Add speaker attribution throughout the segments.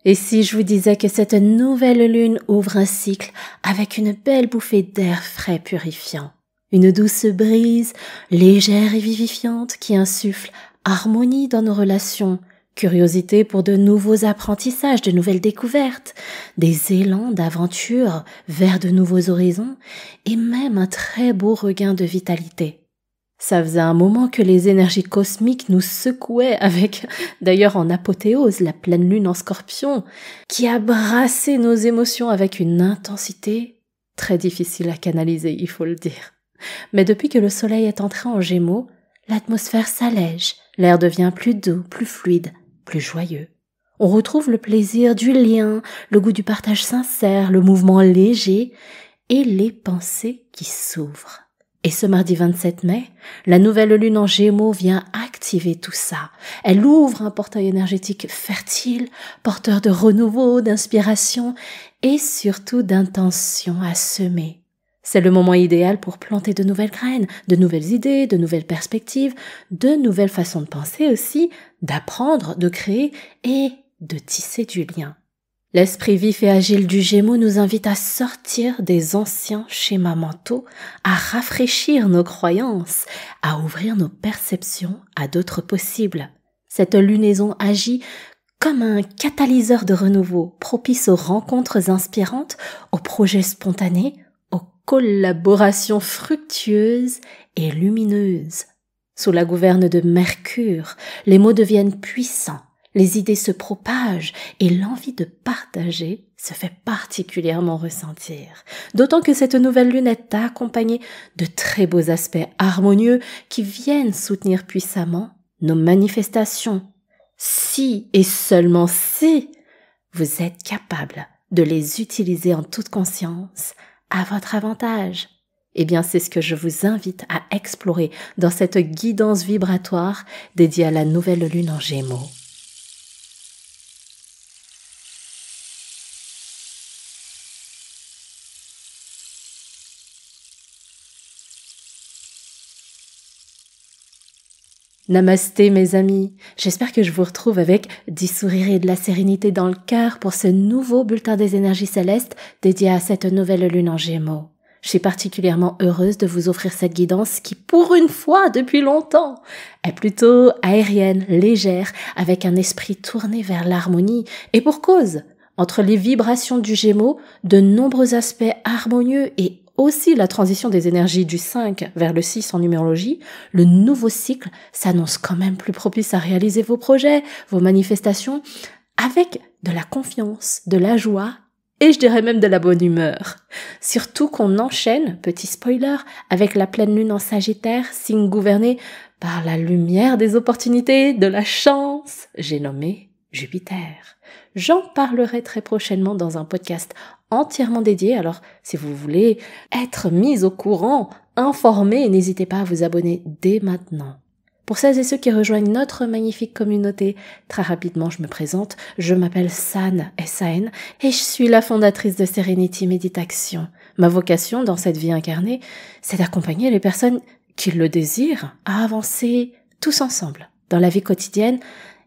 Speaker 1: Et si je vous disais que cette nouvelle lune ouvre un cycle avec une belle bouffée d'air frais purifiant, une douce brise légère et vivifiante qui insuffle harmonie dans nos relations, curiosité pour de nouveaux apprentissages, de nouvelles découvertes, des élans d'aventure vers de nouveaux horizons et même un très beau regain de vitalité. Ça faisait un moment que les énergies cosmiques nous secouaient avec, d'ailleurs en apothéose, la pleine lune en Scorpion, qui a brassé nos émotions avec une intensité très difficile à canaliser, il faut le dire. Mais depuis que le soleil est entré en Gémeaux, l'atmosphère s'allège, l'air devient plus doux, plus fluide, plus joyeux. On retrouve le plaisir du lien, le goût du partage sincère, le mouvement léger et les pensées qui s'ouvrent. Et ce mardi 27 mai, la nouvelle lune en Gémeaux vient activer tout ça. Elle ouvre un portail énergétique fertile, porteur de renouveau, d'inspiration et surtout d'intention à semer. C'est le moment idéal pour planter de nouvelles graines, de nouvelles idées, de nouvelles perspectives, de nouvelles façons de penser aussi, d'apprendre, de créer et de tisser du lien. L'esprit vif et agile du Gémeaux nous invite à sortir des anciens schémas mentaux, à rafraîchir nos croyances, à ouvrir nos perceptions à d'autres possibles. Cette lunaison agit comme un catalyseur de renouveau, propice aux rencontres inspirantes, aux projets spontanés, aux collaborations fructueuses et lumineuses. Sous la gouverne de Mercure, les mots deviennent puissants. Les idées se propagent et l'envie de partager se fait particulièrement ressentir. D'autant que cette nouvelle lune est accompagnée de très beaux aspects harmonieux qui viennent soutenir puissamment nos manifestations. Si et seulement si vous êtes capable de les utiliser en toute conscience à votre avantage. Eh bien, c'est ce que je vous invite à explorer dans cette guidance vibratoire dédiée à la nouvelle lune en Gémeaux. Namasté mes amis, j'espère que je vous retrouve avec du sourire et de la sérénité dans le cœur pour ce nouveau bulletin des énergies célestes dédié à cette nouvelle lune en Gémeaux. Je suis particulièrement heureuse de vous offrir cette guidance qui, pour une fois depuis longtemps, est plutôt aérienne, légère, avec un esprit tourné vers l'harmonie. Et pour cause, entre les vibrations du Gémeaux, de nombreux aspects harmonieux et aussi la transition des énergies du 5 vers le 6 en numérologie, le nouveau cycle s'annonce quand même plus propice à réaliser vos projets, vos manifestations, avec de la confiance, de la joie et je dirais même de la bonne humeur. Surtout qu'on enchaîne, petit spoiler, avec la pleine lune en Sagittaire, signe gouverné par la lumière des opportunités, de la chance, j'ai nommé Jupiter. J'en parlerai très prochainement dans un podcast entièrement dédié, alors si vous voulez être mis au courant, informé, n'hésitez pas à vous abonner dès maintenant. Pour celles et ceux qui rejoignent notre magnifique communauté, très rapidement je me présente, je m'appelle San, S-A-N, et je suis la fondatrice de Serenity Méditation. Ma vocation dans cette vie incarnée, c'est d'accompagner les personnes qui le désirent à avancer tous ensemble dans la vie quotidienne,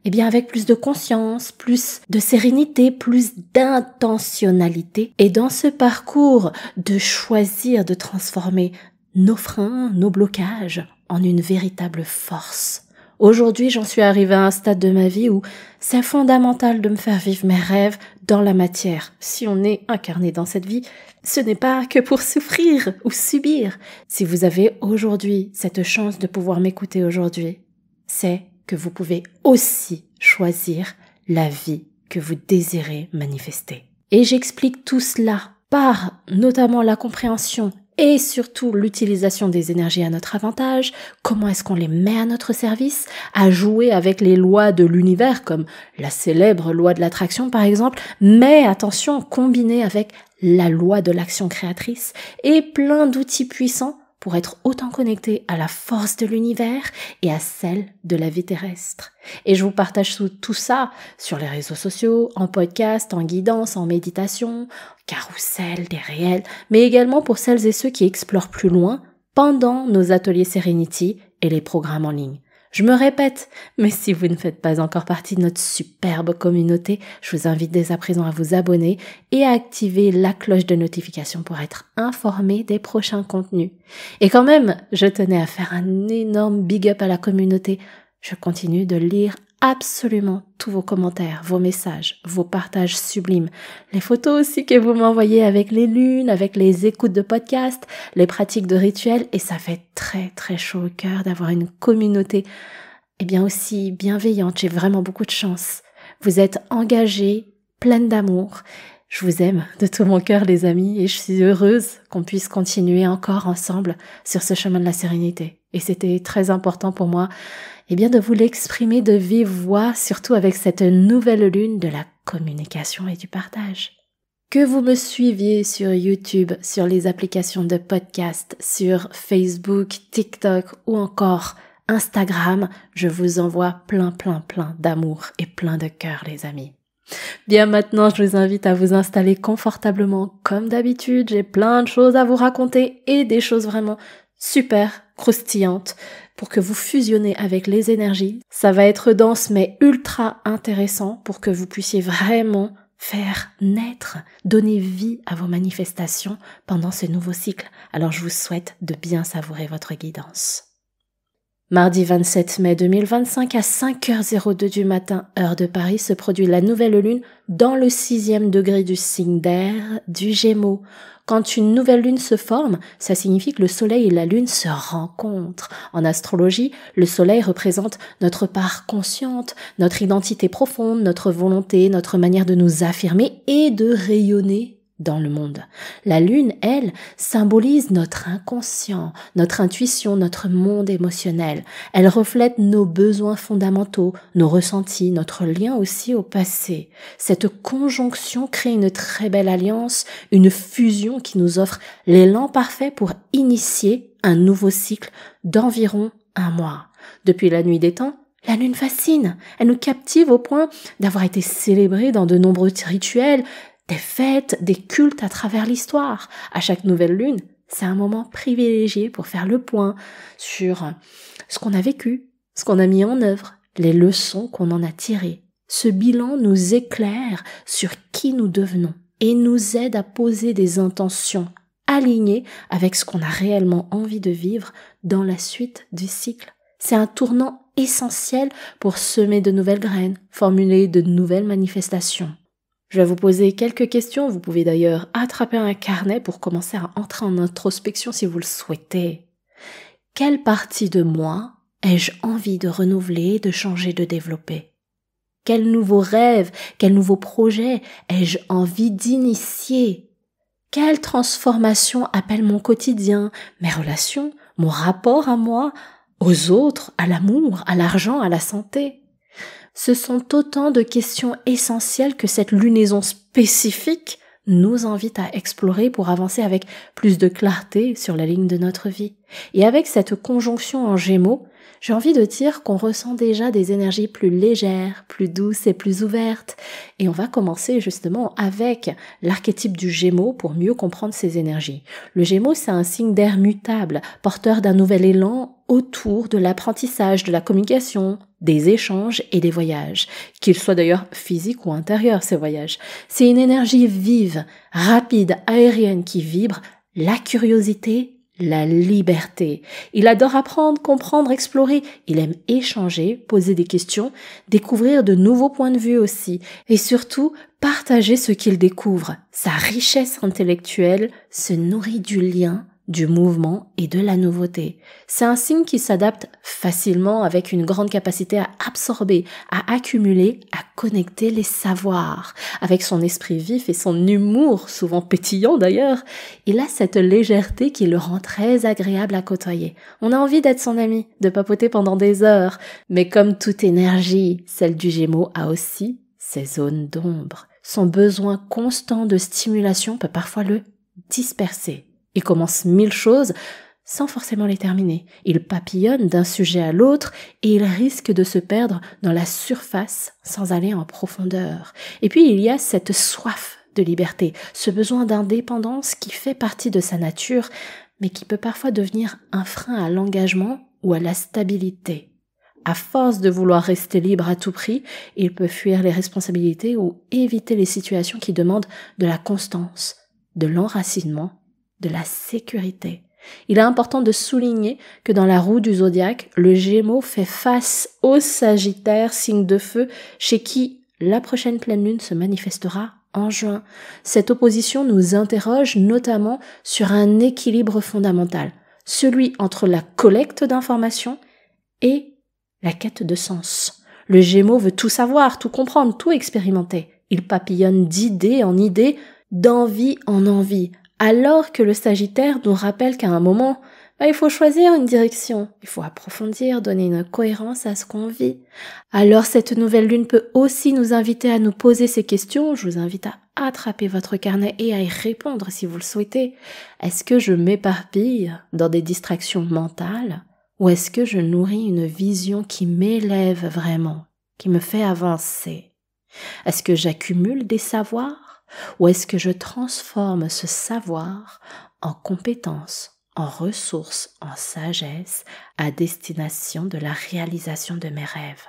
Speaker 1: eh bien avec plus de conscience, plus de sérénité, plus d'intentionnalité. Et dans ce parcours, de choisir de transformer nos freins, nos blocages en une véritable force. Aujourd'hui, j'en suis arrivée à un stade de ma vie où c'est fondamental de me faire vivre mes rêves dans la matière. Si on est incarné dans cette vie, ce n'est pas que pour souffrir ou subir. Si vous avez aujourd'hui cette chance de pouvoir m'écouter aujourd'hui, c'est que vous pouvez aussi choisir la vie que vous désirez manifester. Et j'explique tout cela par notamment la compréhension et surtout l'utilisation des énergies à notre avantage, comment est-ce qu'on les met à notre service, à jouer avec les lois de l'univers comme la célèbre loi de l'attraction par exemple, mais attention, combiné avec la loi de l'action créatrice et plein d'outils puissants pour être autant connecté à la force de l'univers et à celle de la vie terrestre. Et je vous partage tout ça sur les réseaux sociaux, en podcast, en guidance, en méditation, carrousel, des réels, mais également pour celles et ceux qui explorent plus loin pendant nos ateliers Serenity et les programmes en ligne. Je me répète, mais si vous ne faites pas encore partie de notre superbe communauté, je vous invite dès à présent à vous abonner et à activer la cloche de notification pour être informé des prochains contenus. Et quand même, je tenais à faire un énorme big up à la communauté. Je continue de lire absolument tous vos commentaires, vos messages, vos partages sublimes, les photos aussi que vous m'envoyez avec les lunes, avec les écoutes de podcasts, les pratiques de rituels, et ça fait très très chaud au cœur d'avoir une communauté aussi bienveillante. J'ai vraiment beaucoup de chance. Vous êtes engagés, pleines d'amour. Je vous aime de tout mon cœur les amis et je suis heureuse qu'on puisse continuer encore ensemble sur ce chemin de la sérénité. Et c'était très important pour moi de vous l'exprimer de vive voix, surtout avec cette nouvelle lune de la communication et du partage. Que vous me suiviez sur YouTube, sur les applications de podcast, sur Facebook, TikTok ou encore Instagram, je vous envoie plein d'amour et plein de cœur les amis. Bien maintenant, je vous invite à vous installer confortablement comme d'habitude. J'ai plein de choses à vous raconter et des choses vraiment super croustillantes pour que vous fusionnez avec les énergies. Ça va être dense mais ultra intéressant pour que vous puissiez vraiment faire naître, donner vie à vos manifestations pendant ce nouveau cycle. Alors je vous souhaite de bien savourer votre guidance. Mardi 27 mai 2025 à 5h02 du matin, heure de Paris, se produit la nouvelle lune dans le 6e degré du signe d'air du Gémeaux. Quand une nouvelle lune se forme, ça signifie que le soleil et la lune se rencontrent. En astrologie, le soleil représente notre part consciente, notre identité profonde, notre volonté, notre manière de nous affirmer et de rayonner dans le monde. La lune, elle, symbolise notre inconscient, notre intuition, notre monde émotionnel. Elle reflète nos besoins fondamentaux, nos ressentis, notre lien aussi au passé. Cette conjonction crée une très belle alliance, une fusion qui nous offre l'élan parfait pour initier un nouveau cycle d'environ 1 mois. Depuis la nuit des temps, la lune fascine. Elle nous captive au point d'avoir été célébrée dans de nombreux rituels, des fêtes, des cultes à travers l'histoire. À chaque nouvelle lune, c'est un moment privilégié pour faire le point sur ce qu'on a vécu, ce qu'on a mis en œuvre, les leçons qu'on en a tirées. Ce bilan nous éclaire sur qui nous devenons et nous aide à poser des intentions alignées avec ce qu'on a réellement envie de vivre dans la suite du cycle. C'est un tournant essentiel pour semer de nouvelles graines, formuler de nouvelles manifestations. Je vais vous poser quelques questions. Vous pouvez d'ailleurs attraper un carnet pour commencer à entrer en introspection si vous le souhaitez. Quelle partie de moi ai-je envie de renouveler, de changer, de développer? Quel nouveau rêve, quel nouveau projet ai-je envie d'initier? Quelle transformation appelle mon quotidien, mes relations, mon rapport à moi, aux autres, à l'amour, à l'argent, à la santé? Ce sont autant de questions essentielles que cette lunaison spécifique nous invite à explorer pour avancer avec plus de clarté sur la ligne de notre vie. Et avec cette conjonction en Gémeaux, j'ai envie de dire qu'on ressent déjà des énergies plus légères, plus douces et plus ouvertes. Et on va commencer justement avec l'archétype du Gémeaux pour mieux comprendre ces énergies. Le Gémeaux, c'est un signe d'air mutable, porteur d'un nouvel élan autour de l'apprentissage, de la communication, des échanges et des voyages, qu'ils soient d'ailleurs physiques ou intérieurs, ces voyages. C'est une énergie vive, rapide, aérienne qui vibre la curiosité, la liberté. Il adore apprendre, comprendre, explorer. Il aime échanger, poser des questions, découvrir de nouveaux points de vue aussi. Et surtout, partager ce qu'il découvre. Sa richesse intellectuelle se nourrit du lien, du mouvement et de la nouveauté. C'est un signe qui s'adapte facilement avec une grande capacité à absorber, à accumuler, à connecter les savoirs. Avec son esprit vif et son humour, souvent pétillant d'ailleurs, il a cette légèreté qui le rend très agréable à côtoyer. On a envie d'être son ami, de papoter pendant des heures. Mais comme toute énergie, celle du Gémeaux a aussi ses zones d'ombre. Son besoin constant de stimulation peut parfois le disperser. Il commence 1000 choses sans forcément les terminer. Il papillonne d'un sujet à l'autre et il risque de se perdre dans la surface sans aller en profondeur. Et puis il y a cette soif de liberté, ce besoin d'indépendance qui fait partie de sa nature, mais qui peut parfois devenir un frein à l'engagement ou à la stabilité. À force de vouloir rester libre à tout prix, il peut fuir les responsabilités ou éviter les situations qui demandent de la constance, de l'enracinement, de la sécurité. Il est important de souligner que dans la roue du zodiaque, le Gémeaux fait face au Sagittaire, signe de feu, chez qui la prochaine pleine lune se manifestera en juin. Cette opposition nous interroge notamment sur un équilibre fondamental, celui entre la collecte d'informations et la quête de sens. Le Gémeaux veut tout savoir, tout comprendre, tout expérimenter. Il papillonne d'idées en idées, d'envie en envie, alors que le Sagittaire nous rappelle qu'à un moment, il faut choisir une direction, il faut approfondir, donner une cohérence à ce qu'on vit. Alors cette nouvelle lune peut aussi nous inviter à nous poser ces questions. Je vous invite à attraper votre carnet et à y répondre si vous le souhaitez. Est-ce que je m'éparpille dans des distractions mentales ou est-ce que je nourris une vision qui m'élève vraiment, qui me fait avancer? Est-ce que j'accumule des savoirs ou est-ce que je transforme ce savoir en compétences, en ressources, en sagesse, à destination de la réalisation de mes rêves?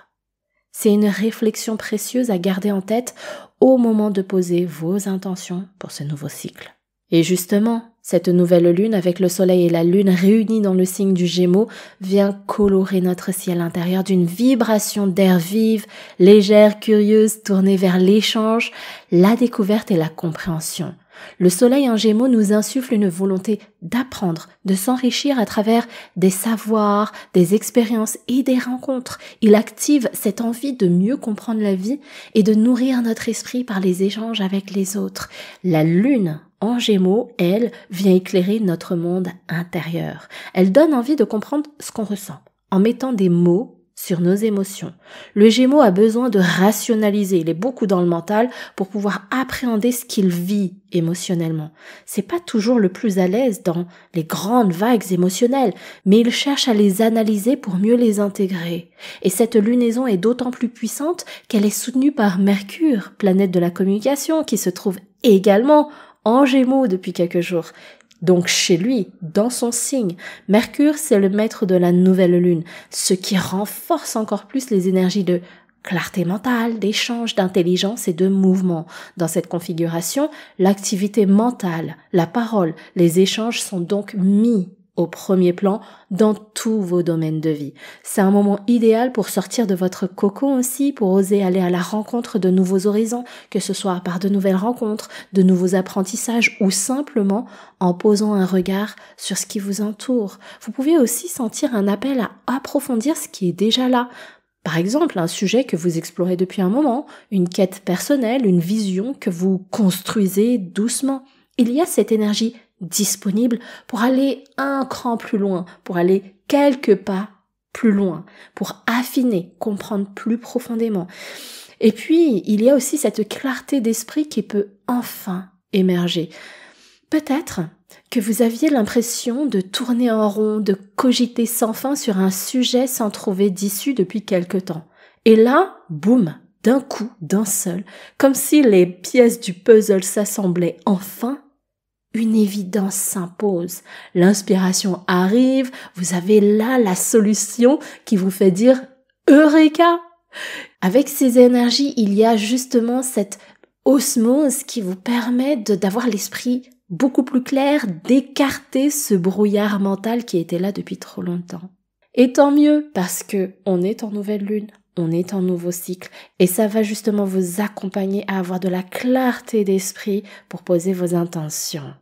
Speaker 1: C'est une réflexion précieuse à garder en tête au moment de poser vos intentions pour ce nouveau cycle. Et justement, cette nouvelle lune avec le soleil et la lune réunis dans le signe du Gémeaux vient colorer notre ciel intérieur d'une vibration d'air vive, légère, curieuse, tournée vers l'échange, la découverte et la compréhension. Le soleil en Gémeaux nous insuffle une volonté d'apprendre, de s'enrichir à travers des savoirs, des expériences et des rencontres. Il active cette envie de mieux comprendre la vie et de nourrir notre esprit par les échanges avec les autres. La lune en Gémeaux, elle, vient éclairer notre monde intérieur. Elle donne envie de comprendre ce qu'on ressent, en mettant des mots sur nos émotions. Le Gémeaux a besoin de rationaliser, il est beaucoup dans le mental pour pouvoir appréhender ce qu'il vit émotionnellement. C'est pas toujours le plus à l'aise dans les grandes vagues émotionnelles, mais il cherche à les analyser pour mieux les intégrer. Et cette lunaison est d'autant plus puissante qu'elle est soutenue par Mercure, planète de la communication, qui se trouve également en Gémeaux depuis quelques jours. Donc chez lui, dans son signe, Mercure, c'est le maître de la nouvelle lune, ce qui renforce encore plus les énergies de clarté mentale, d'échange, d'intelligence et de mouvement. Dans cette configuration, l'activité mentale, la parole, les échanges sont donc mis au premier plan dans tous vos domaines de vie. C'est un moment idéal pour sortir de votre cocon aussi, pour oser aller à la rencontre de nouveaux horizons, que ce soit par de nouvelles rencontres, de nouveaux apprentissages ou simplement en posant un regard sur ce qui vous entoure. Vous pouvez aussi sentir un appel à approfondir ce qui est déjà là. Par exemple, un sujet que vous explorez depuis un moment, une quête personnelle, une vision que vous construisez doucement. Il y a cette énergie disponible pour aller un cran plus loin, pour aller quelques pas plus loin, pour affiner, comprendre plus profondément. Et puis, il y a aussi cette clarté d'esprit qui peut enfin émerger. Peut-être que vous aviez l'impression de tourner en rond, de cogiter sans fin sur un sujet sans trouver d'issue depuis quelque temps. Et là, boum, d'un coup, d'un seul, comme si les pièces du puzzle s'assemblaient enfin, une évidence s'impose. L'inspiration arrive, vous avez là la solution qui vous fait dire « Eureka !» Avec ces énergies, il y a justement cette osmose qui vous permet d'avoir l'esprit beaucoup plus clair, d'écarter ce brouillard mental qui était là depuis trop longtemps. Et tant mieux, parce que on est en nouvelle lune, on est en nouveau cycle, et ça va justement vous accompagner à avoir de la clarté d'esprit pour poser vos intentions.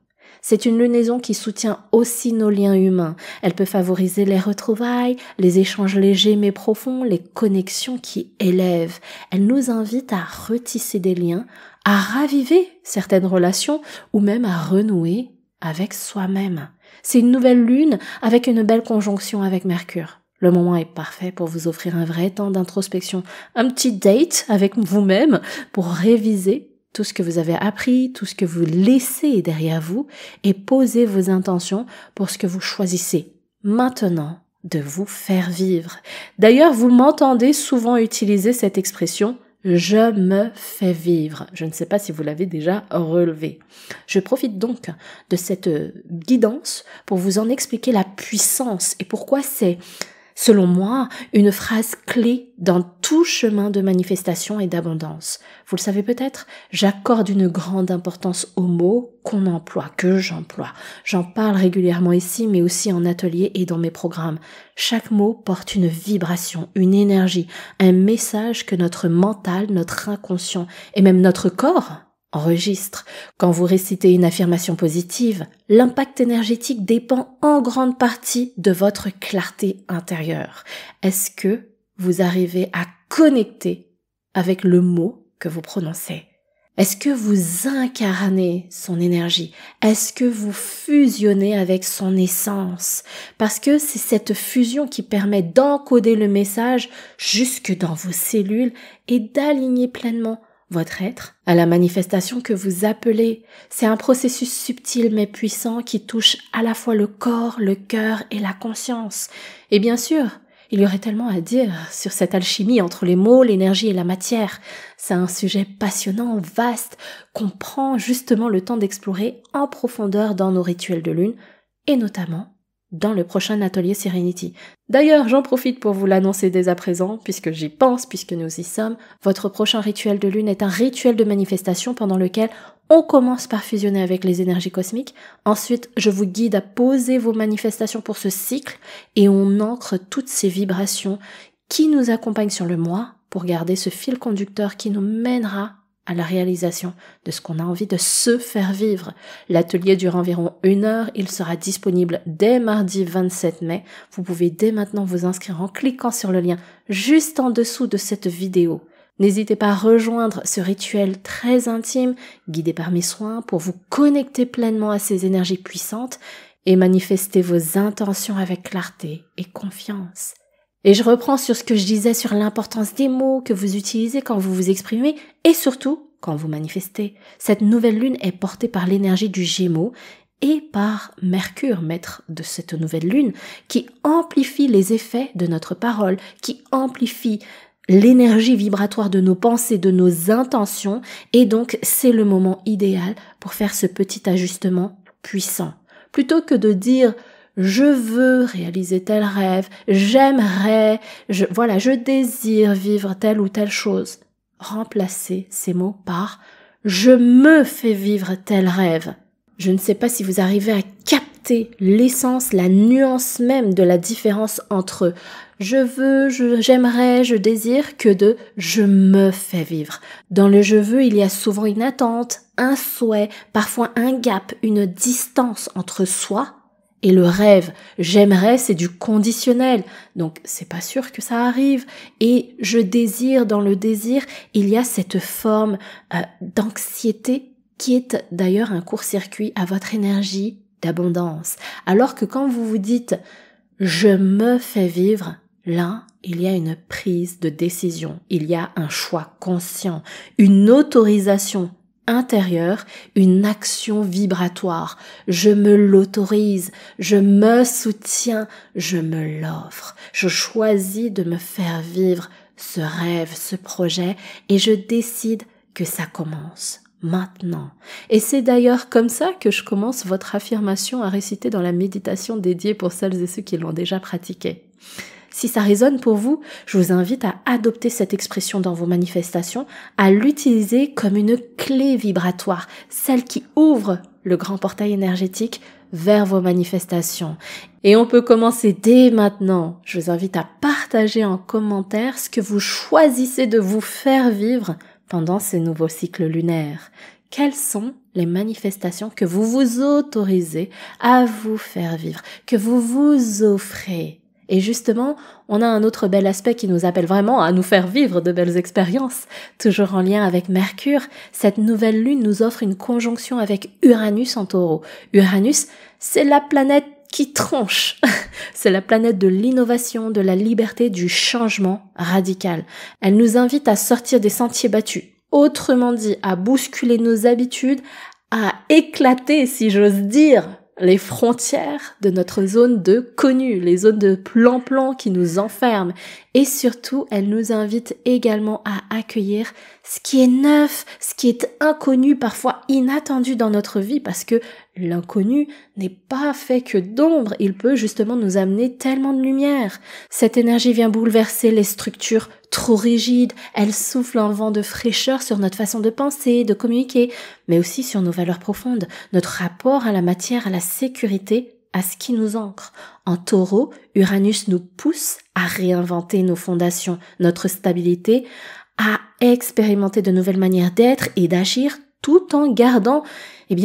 Speaker 1: C'est une lunaison qui soutient aussi nos liens humains. Elle peut favoriser les retrouvailles, les échanges légers mais profonds, les connexions qui élèvent. Elle nous invite à retisser des liens, à raviver certaines relations ou même à renouer avec soi-même. C'est une nouvelle lune avec une belle conjonction avec Mercure. Le moment est parfait pour vous offrir un vrai temps d'introspection, un petit date avec vous-même pour réviser tout ce que vous avez appris, tout ce que vous laissez derrière vous et posez vos intentions pour ce que vous choisissez maintenant de vous faire vivre. D'ailleurs, vous m'entendez souvent utiliser cette expression « je me fais vivre ». Je ne sais pas si vous l'avez déjà relevé. Je profite donc de cette guidance pour vous en expliquer la puissance et pourquoi c'est Selon moi, une phrase clé dans tout chemin de manifestation et d'abondance. Vous le savez peut-être, j'accorde une grande importance aux mots qu'on emploie, que j'emploie. J'en parle régulièrement ici, mais aussi en atelier et dans mes programmes. Chaque mot porte une vibration, une énergie, un message que notre mental, notre inconscient et même notre corps enregistre. Quand vous récitez une affirmation positive, l'impact énergétique dépend en grande partie de votre clarté intérieure. Est-ce que vous arrivez à connecter avec le mot que vous prononcez? Est-ce que vous incarnez son énergie? Est-ce que vous fusionnez avec son essence? Parce que c'est cette fusion qui permet d'encoder le message jusque dans vos cellules et d'aligner pleinement votre être à la manifestation que vous appelez. C'est un processus subtil mais puissant qui touche à la fois le corps, le cœur et la conscience. Et bien sûr, il y aurait tellement à dire sur cette alchimie entre les mots, l'énergie et la matière. C'est un sujet passionnant, vaste, qu'on prend justement le temps d'explorer en profondeur dans nos rituels de lune et notamment dans le prochain atelier Serenity. D'ailleurs, j'en profite pour vous l'annoncer dès à présent, puisque j'y pense, puisque nous y sommes. Votre prochain rituel de lune est un rituel de manifestation pendant lequel on commence par fusionner avec les énergies cosmiques. Ensuite, je vous guide à poser vos manifestations pour ce cycle et on ancre toutes ces vibrations qui nous accompagnent sur le mois pour garder ce fil conducteur qui nous mènera à la réalisation de ce qu'on a envie de se faire vivre. L'atelier dure environ 1 heure, il sera disponible dès mardi 27 mai. Vous pouvez dès maintenant vous inscrire en cliquant sur le lien juste en dessous de cette vidéo. N'hésitez pas à rejoindre ce rituel très intime, guidé par mes soins, pour vous connecter pleinement à ces énergies puissantes et manifester vos intentions avec clarté et confiance. Et je reprends sur ce que je disais sur l'importance des mots que vous utilisez quand vous vous exprimez et surtout quand vous manifestez. Cette nouvelle lune est portée par l'énergie du Gémeaux et par Mercure, maître de cette nouvelle lune, qui amplifie les effets de notre parole, qui amplifie l'énergie vibratoire de nos pensées, de nos intentions, et donc c'est le moment idéal pour faire ce petit ajustement puissant. Plutôt que de dire je veux réaliser tel rêve, j'aimerais, je désire vivre telle ou telle chose. Remplacez ces mots par je me fais vivre tel rêve. Je ne sais pas si vous arrivez à capter l'essence, la nuance même de la différence entre je veux, j'aimerais, je désire que de je me fais vivre. Dans le je veux, il y a souvent une attente, un souhait, parfois un gap, une distance entre soi et le rêve. J'aimerais, c'est du conditionnel. Donc, c'est pas sûr que ça arrive. Et je désire, dans le désir, il y a cette forme d'anxiété qui est d'ailleurs un court-circuit à votre énergie d'abondance. Alors que quand vous vous dites « je me fais vivre », là, il y a une prise de décision, il y a un choix conscient, une autorisation intérieure, une action vibratoire. Je me l'autorise, je me soutiens, je me l'offre. Je choisis de me faire vivre ce rêve, ce projet et je décide que ça commence. Maintenant. Et c'est d'ailleurs comme ça que je commence votre affirmation à réciter dans la méditation dédiée pour celles et ceux qui l'ont déjà pratiquée. Si ça résonne pour vous, je vous invite à adopter cette expression dans vos manifestations, à l'utiliser comme une clé vibratoire, celle qui ouvre le grand portail énergétique vers vos manifestations. Et on peut commencer dès maintenant. Je vous invite à partager en commentaire ce que vous choisissez de vous faire vivre pendant ces nouveaux cycles lunaires. Quelles sont les manifestations que vous vous autorisez à vous faire vivre, que vous vous offrez? Et justement, on a un autre bel aspect qui nous appelle vraiment à nous faire vivre de belles expériences. Toujours en lien avec Mercure, cette nouvelle lune nous offre une conjonction avec Uranus en Taureau. Uranus, c'est la planète qui tranche. C'est la planète de l'innovation, de la liberté, du changement radical. Elle nous invite à sortir des sentiers battus. Autrement dit, à bousculer nos habitudes, à éclater, si j'ose dire, les frontières de notre zone de connu, les zones de plan-plan qui nous enferment. Et surtout, elle nous invite également à accueillir ce qui est neuf, ce qui est inconnu, parfois inattendu dans notre vie, parce que l'inconnu n'est pas fait que d'ombre, il peut justement nous amener tellement de lumière. Cette énergie vient bouleverser les structures trop rigides, elle souffle un vent de fraîcheur sur notre façon de penser, de communiquer, mais aussi sur nos valeurs profondes, notre rapport à la matière, à la sécurité, à ce qui nous ancre. En Taureau, Uranus nous pousse à réinventer nos fondations, notre stabilité, à expérimenter de nouvelles manières d'être et d'agir tout en gardant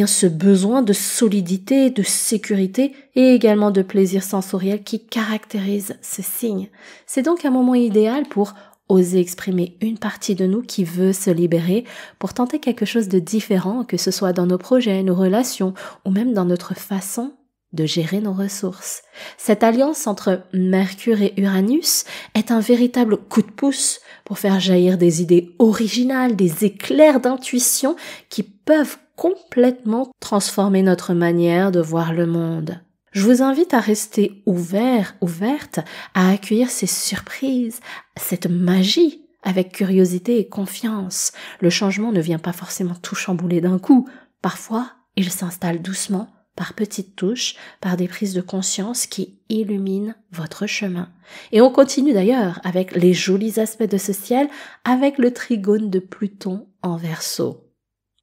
Speaker 1: ce besoin de solidité, de sécurité et également de plaisir sensoriel qui caractérise ce signe. C'est donc un moment idéal pour oser exprimer une partie de nous qui veut se libérer pour tenter quelque chose de différent, que ce soit dans nos projets, nos relations ou même dans notre façon de gérer nos ressources. Cette alliance entre Mercure et Uranus est un véritable coup de pouce pour faire jaillir des idées originales, des éclairs d'intuition qui peuvent complètement transformer notre manière de voir le monde. Je vous invite à rester ouverte, à accueillir ces surprises, cette magie avec curiosité et confiance. Le changement ne vient pas forcément tout chambouler d'un coup. Parfois, il s'installe doucement, par petites touches, par des prises de conscience qui illuminent votre chemin. Et on continue d'ailleurs avec les jolis aspects de ce ciel, avec le trigone de Pluton en Verseau.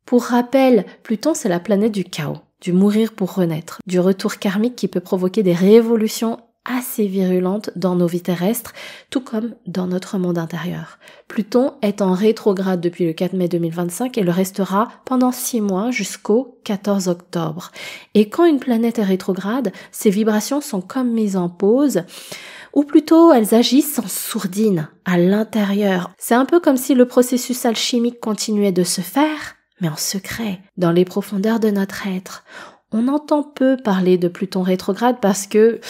Speaker 1: Pour rappel, Pluton c'est la planète du chaos, du mourir pour renaître, du retour karmique qui peut provoquer des révolutions assez virulentes dans nos vies terrestres, tout comme dans notre monde intérieur. Pluton est en rétrograde depuis le 4 mai 2025 et le restera pendant 6 mois jusqu'au 14 octobre. Et quand une planète est rétrograde, ses vibrations sont comme mises en pause, ou plutôt elles agissent en sourdine, à l'intérieur. C'est un peu comme si le processus alchimique continuait de se faire, mais en secret, dans les profondeurs de notre être. On entend peu parler de Pluton rétrograde parce que,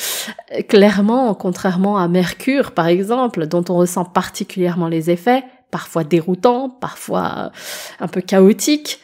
Speaker 1: clairement, contrairement à Mercure, par exemple, dont on ressent particulièrement les effets, parfois déroutants, parfois un peu chaotiques,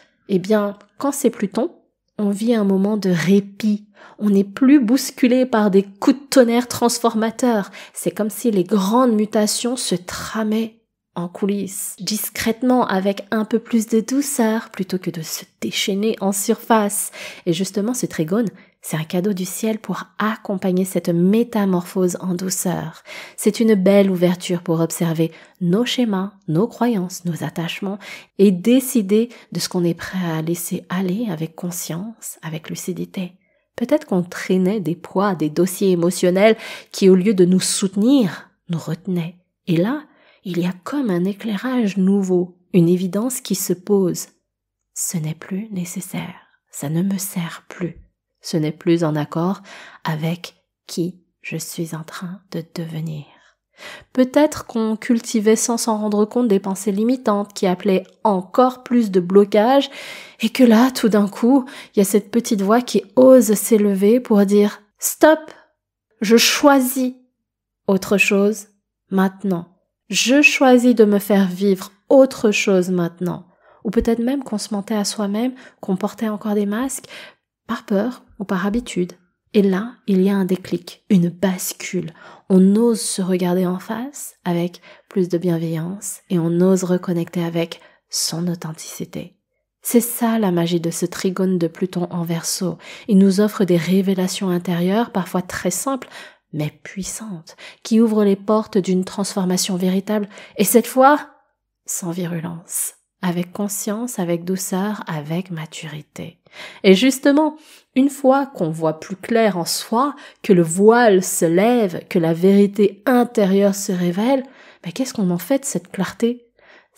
Speaker 1: quand c'est Pluton, on vit un moment de répit. On n'est plus bousculé par des coups de tonnerre transformateurs. C'est comme si les grandes mutations se tramaient en coulisses, discrètement, avec un peu plus de douceur, plutôt que de se déchaîner en surface. Et justement, ce trigone, c'est un cadeau du ciel pour accompagner cette métamorphose en douceur. C'est une belle ouverture pour observer nos schémas, nos croyances, nos attachements et décider de ce qu'on est prêt à laisser aller avec conscience, avec lucidité. Peut-être qu'on traînait des poids, des dossiers émotionnels qui, au lieu de nous soutenir, nous retenaient. Et là, il y a comme un éclairage nouveau, une évidence qui se pose. Ce n'est plus nécessaire, ça ne me sert plus. Ce n'est plus en accord avec qui je suis en train de devenir. Peut-être qu'on cultivait sans s'en rendre compte des pensées limitantes qui appelaient encore plus de blocage et que là, tout d'un coup, il y a cette petite voix qui ose s'élever pour dire « Stop, je choisis autre chose maintenant. Je choisis de me faire vivre autre chose maintenant. » Ou peut-être même qu'on se mentait à soi-même, qu'on portait encore des masques, par peur ou par habitude. Et là, il y a un déclic, une bascule. On ose se regarder en face avec plus de bienveillance et on ose reconnecter avec son authenticité. C'est ça la magie de ce trigone de Pluton en Verseau. Il nous offre des révélations intérieures, parfois très simples, mais puissantes, qui ouvrent les portes d'une transformation véritable, et cette fois, sans virulence, avec conscience, avec douceur, avec maturité. Et justement, une fois qu'on voit plus clair en soi, que le voile se lève, que la vérité intérieure se révèle, mais qu'est-ce qu'on en fait de cette clarté ?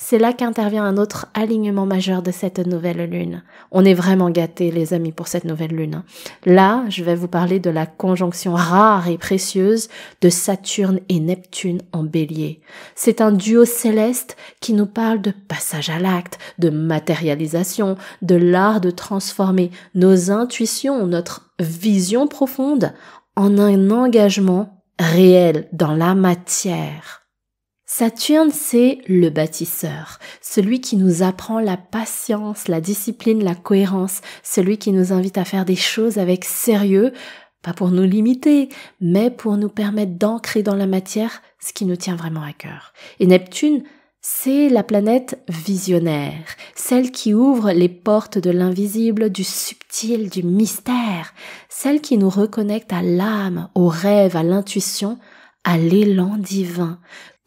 Speaker 1: C'est là qu'intervient un autre alignement majeur de cette nouvelle lune. On est vraiment gâtés, les amis, pour cette nouvelle lune. Là, je vais vous parler de la conjonction rare et précieuse de Saturne et Neptune en Bélier. C'est un duo céleste qui nous parle de passage à l'acte, de matérialisation, de l'art de transformer nos intuitions, notre vision profonde en un engagement réel dans la matière. Saturne, c'est le bâtisseur, celui qui nous apprend la patience, la discipline, la cohérence, celui qui nous invite à faire des choses avec sérieux, pas pour nous limiter, mais pour nous permettre d'ancrer dans la matière ce qui nous tient vraiment à cœur. Et Neptune, c'est la planète visionnaire, celle qui ouvre les portes de l'invisible, du subtil, du mystère, celle qui nous reconnecte à l'âme, au rêve, à l'intuition, à l'élan divin.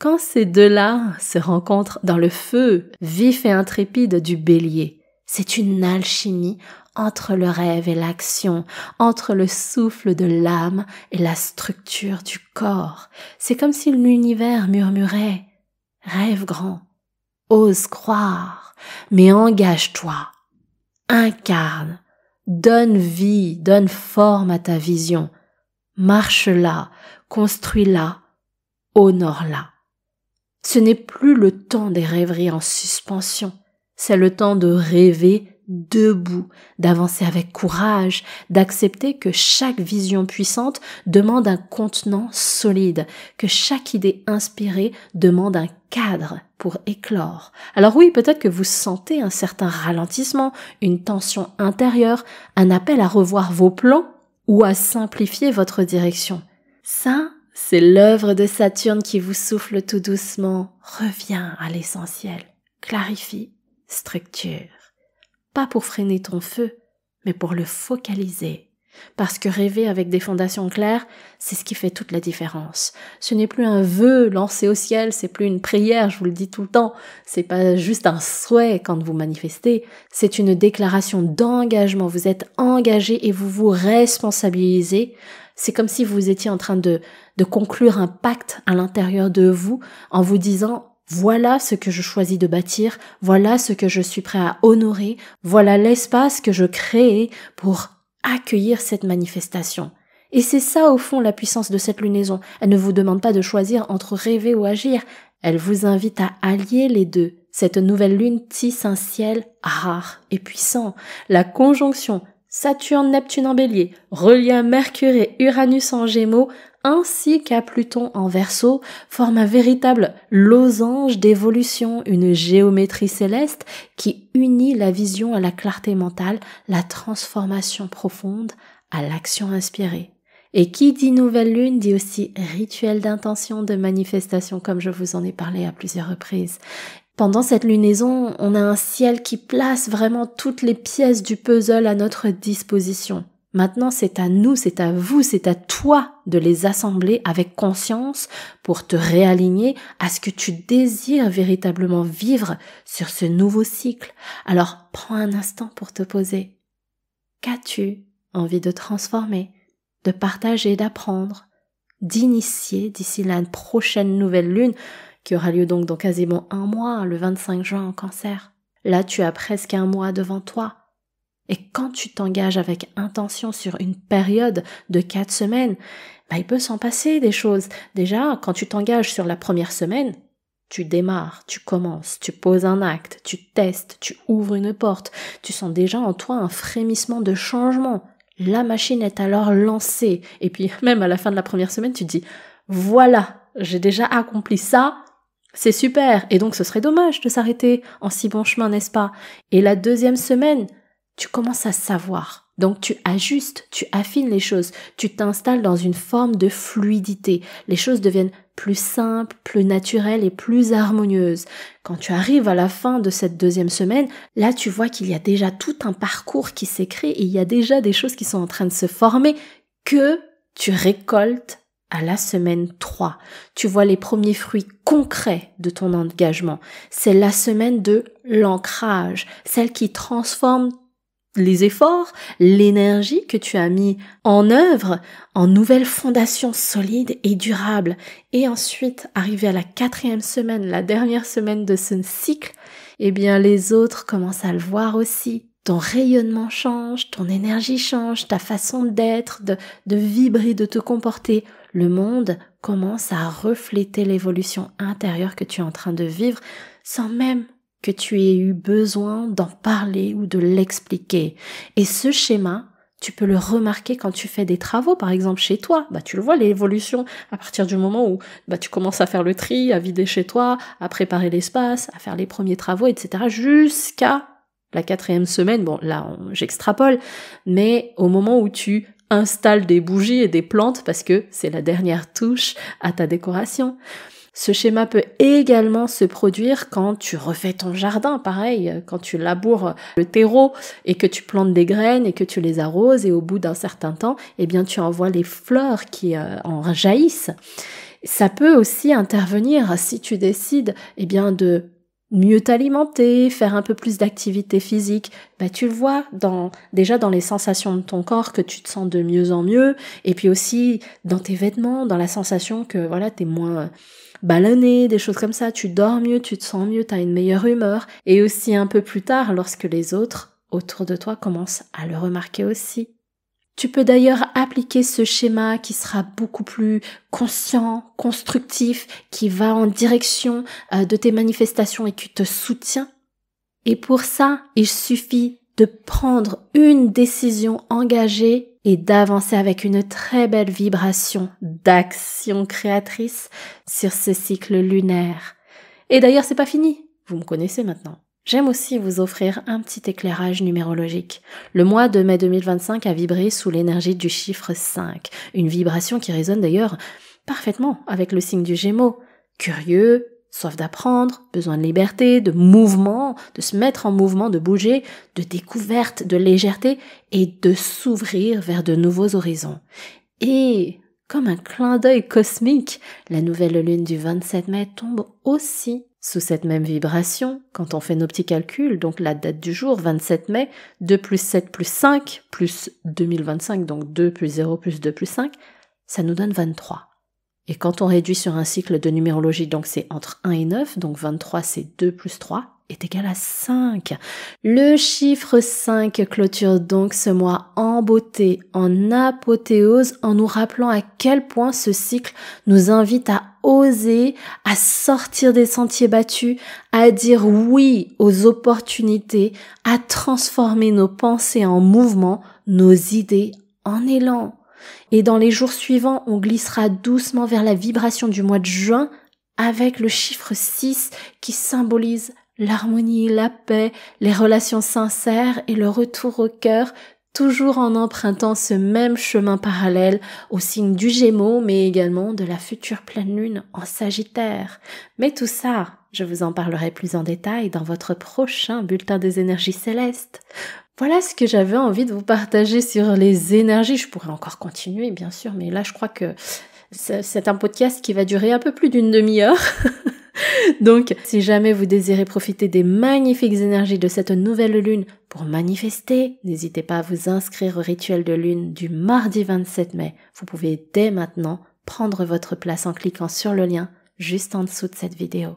Speaker 1: Quand ces deux-là se rencontrent dans le feu vif et intrépide du Bélier, c'est une alchimie entre le rêve et l'action, entre le souffle de l'âme et la structure du corps. C'est comme si l'univers murmurait « Rêve grand, ose croire, mais engage-toi, incarne, donne vie, donne forme à ta vision, marche-la, construis-la, honore-la. » Ce n'est plus le temps des rêveries en suspension, c'est le temps de rêver debout, d'avancer avec courage, d'accepter que chaque vision puissante demande un contenant solide, que chaque idée inspirée demande un cadre pour éclore. Alors oui, peut-être que vous sentez un certain ralentissement, une tension intérieure, un appel à revoir vos plans ou à simplifier votre direction. Ça, c'est l'œuvre de Saturne qui vous souffle tout doucement. Reviens à l'essentiel. Clarifie, structure. Pas pour freiner ton feu, mais pour le focaliser. Parce que rêver avec des fondations claires, c'est ce qui fait toute la différence. Ce n'est plus un vœu lancé au ciel, c'est plus une prière, je vous le dis tout le temps. C'est pas juste un souhait quand vous manifestez, c'est une déclaration d'engagement. Vous êtes engagé et vous vous responsabilisez. C'est comme si vous étiez en train de conclure un pacte à l'intérieur de vous en vous disant « Voilà ce que je choisis de bâtir, voilà ce que je suis prêt à honorer, voilà l'espace que je crée pour accueillir cette manifestation. » Et c'est ça au fond la puissance de cette lunaison. Elle ne vous demande pas de choisir entre rêver ou agir, elle vous invite à allier les deux. Cette nouvelle lune tisse un ciel rare et puissant. La conjonction Saturne-Neptune en Bélier, relié à Mercure et Uranus en Gémeaux, ainsi qu'à Pluton en Verseau, forme un véritable losange d'évolution, une géométrie céleste qui unit la vision à la clarté mentale, la transformation profonde à l'action inspirée. Et qui dit nouvelle lune dit aussi rituel d'intention, de manifestation, comme je vous en ai parlé à plusieurs reprises. Pendant cette lunaison, on a un ciel qui place vraiment toutes les pièces du puzzle à notre disposition. Maintenant, c'est à nous, c'est à vous, c'est à toi de les assembler avec conscience pour te réaligner à ce que tu désires véritablement vivre sur ce nouveau cycle. Alors, prends un instant pour te poser. Qu'as-tu envie de transformer, de partager, d'apprendre, d'initier d'ici la prochaine nouvelle lune qui aura lieu donc dans quasiment un mois, le 25 juin en Cancer. Là, tu as presque un mois devant toi. Et quand tu t'engages avec intention sur une période de 4 semaines, il peut s'en passer des choses. Déjà, quand tu t'engages sur la première semaine, tu démarres, tu commences, tu poses un acte, tu testes, tu ouvres une porte. Tu sens déjà en toi un frémissement de changement. La machine est alors lancée. Et puis, même à la fin de la première semaine, tu te dis, voilà, j'ai déjà accompli ça. C'est super, et donc ce serait dommage de s'arrêter en si bon chemin, n'est-ce pas? Et la deuxième semaine, tu commences à savoir. Donc tu ajustes, tu affines les choses, tu t'installes dans une forme de fluidité. Les choses deviennent plus simples, plus naturelles et plus harmonieuses. Quand tu arrives à la fin de cette deuxième semaine, là tu vois qu'il y a déjà tout un parcours qui s'est créé et il y a déjà des choses qui sont en train de se former que tu récoltes à la semaine 3. Tu vois les premiers fruits concrets de ton engagement. C'est la semaine de l'ancrage, celle qui transforme les efforts, l'énergie que tu as mis en œuvre en nouvelles fondations solides et durables. Et ensuite, arrivé à la 4e semaine, la dernière semaine de ce cycle, eh bien les autres commencent à le voir aussi. Ton rayonnement change, ton énergie change, ta façon d'être, de vibrer, de te comporter. Le monde commence à refléter l'évolution intérieure que tu es en train de vivre sans même que tu aies eu besoin d'en parler ou de l'expliquer. Et ce schéma, Tu peux le remarquer quand tu fais des travaux, par exemple chez toi. Tu le vois, l'évolution à partir du moment où tu commences à faire le tri, à vider chez toi, à préparer l'espace, à faire les premiers travaux, etc. jusqu'à la 4e semaine. Bon, là, j'extrapole, mais au moment où tu installes des bougies et des plantes parce que c'est la dernière touche à ta décoration. Ce schéma peut également se produire quand tu refais ton jardin, pareil, quand tu laboures le terreau et que tu plantes des graines et que tu les arroses et au bout d'un certain temps, tu en vois les fleurs qui en jaillissent. Ça peut aussi intervenir si tu décides de mieux t'alimenter, faire un peu plus d'activité physique. Tu le vois déjà dans les sensations de ton corps que tu te sens de mieux en mieux et puis aussi dans tes vêtements, dans la sensation que t'es moins ballonné, des choses comme ça, tu dors mieux, tu te sens mieux, t'as une meilleure humeur et aussi un peu plus tard lorsque les autres autour de toi commencent à le remarquer aussi. Tu peux d'ailleurs appliquer ce schéma qui sera beaucoup plus conscient, constructif, qui va en direction de tes manifestations et qui te soutient. Et pour ça, il suffit de prendre une décision engagée et d'avancer avec une très belle vibration d'action créatrice sur ce cycle lunaire. Et d'ailleurs, c'est pas fini. Vous me connaissez maintenant. J'aime aussi vous offrir un petit éclairage numérologique. Le mois de mai 2025 a vibré sous l'énergie du chiffre 5, une vibration qui résonne d'ailleurs parfaitement avec le signe du Gémeaux. Curieux, soif d'apprendre, besoin de liberté, de mouvement, de se mettre en mouvement, de bouger, de découverte, de légèreté et de s'ouvrir vers de nouveaux horizons. Et comme un clin d'œil cosmique, la nouvelle lune du 27 mai tombe aussi sous cette même vibration, quand on fait nos petits calculs, donc la date du jour, 27 mai, 2 plus 7 plus 5, plus 2025, donc 2 plus 0 plus 2 plus 5, ça nous donne 23. Et quand on réduit sur un cycle de numérologie, donc c'est entre 1 et 9, donc 23 c'est 2 plus 3, est égal à 5. Le chiffre 5 clôture donc ce mois en beauté, en apothéose, en nous rappelant à quel point ce cycle nous invite à oser, à sortir des sentiers battus, à dire oui aux opportunités, à transformer nos pensées en mouvement, nos idées en élan. Et dans les jours suivants, on glissera doucement vers la vibration du mois de juin avec le chiffre 6 qui symbolise l'harmonie, la paix, les relations sincères et le retour au cœur, toujours en empruntant ce même chemin parallèle au signe du Gémeaux, mais également de la future pleine lune en Sagittaire. Mais tout ça, je vous en parlerai plus en détail dans votre prochain bulletin des énergies célestes. Voilà ce que j'avais envie de vous partager sur les énergies. Je pourrais encore continuer, bien sûr, mais là, je crois que c'est un podcast qui va durer un peu plus d'une demi-heure. Donc, si jamais vous désirez profiter des magnifiques énergies de cette nouvelle lune pour manifester, n'hésitez pas à vous inscrire au rituel de lune du mardi 27 mai. Vous pouvez dès maintenant prendre votre place en cliquant sur le lien juste en dessous de cette vidéo.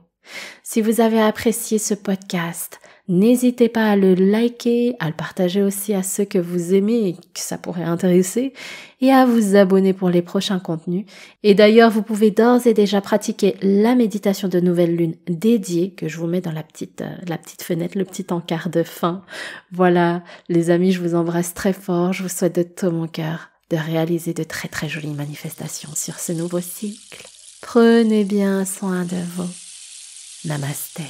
Speaker 1: Si vous avez apprécié ce podcast, n'hésitez pas à le liker, à le partager aussi à ceux que vous aimez et que ça pourrait intéresser, et à vous abonner pour les prochains contenus. Et d'ailleurs, vous pouvez d'ores et déjà pratiquer la méditation de nouvelle lune dédiée que je vous mets dans la petite fenêtre, le petit encart de fin. Voilà, les amis, je vous embrasse très fort. Je vous souhaite de tout mon cœur de réaliser de très très jolies manifestations sur ce nouveau cycle. Prenez bien soin de vous. Namasté.